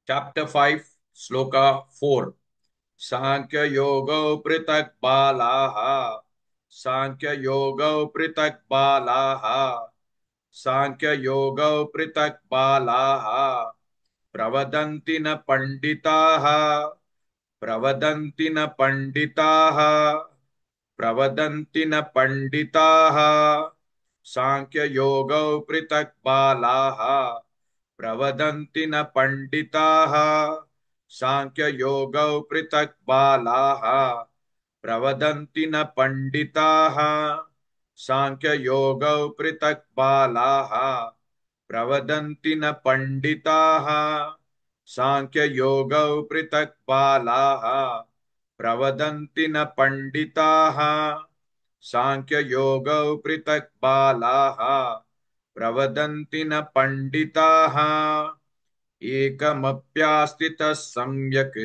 Chapter 5, Sloka 4. Sankhya Yoga Pritak Balaha. Sankhya Yoga Pritak Balaha. Sankhya Yoga Pritak Balaha. Pravadanti na Panditaha. Pravadanti na Panditaha. Pravadanti na Panditaha. Sankhya Yoga Pritak Balaha. प्रवदन्ति न पंडिताः सांख्ययोगौ पृथक् बालाः प्रवदन्ति न पंडिताः सांख्ययोगौ पृथक् बालाः प्रवदन्ति न पंडिताः सांख्ययोगौ पृथक् बालाः प्रवदन्ति न पंडिताः सांख्ययोगौ पृथक् बालाः प्रवदन्ति न पंडिताः एकमप्यास्थितः सम्यक्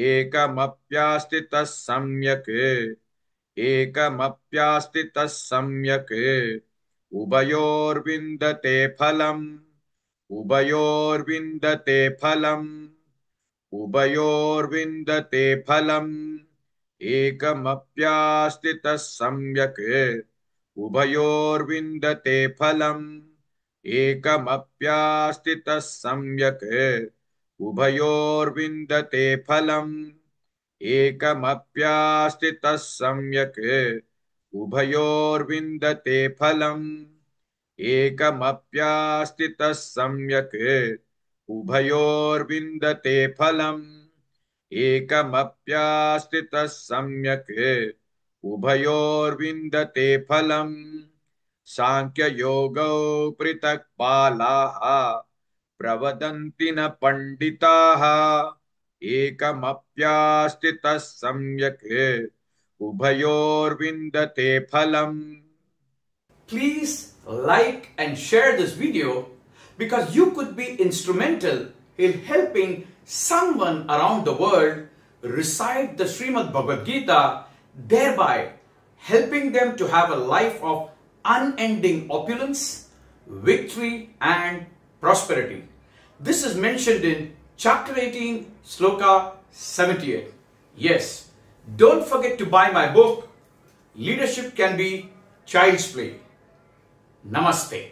एकमप्यास्थितः सम्यक् एकमप्यास्थितः सम्यक् उभयोर्विन्दते फलम् उभयोर्विन्दते फलम् उभयोर्विन्दते फलम् एकमप्यास्थितः सम्यक् उभयोर्विन्दते फलम् एकमप्यास्थितः सम्यक् उभयोर्विन्दते फलम् एकमप्यास्थितः सम्यक् उभयोर्विन्दते फलम् एकमप्यास्थितः सम्यक् उभयोर्विन्दते फलम् एकमप्यास्थितः सम्यक् उभयोर्विन्दते फलम् सांख्ययोगौ पृथक् बालाः प्रवदन्ति न पंडिताः एकमप्यास्थितः सम्यक् उभयोर्विन्दते फलम्. Please like and share this video because you could be instrumental in helping someone around the world recite the Srimad Bhagavad Gita, thereby helping them to have a life of unending opulence, victory and prosperity. This is mentioned in chapter 18, sloka 78. Yes, don't forget to buy my book, Leadership Can Be Child's Play. Namaste.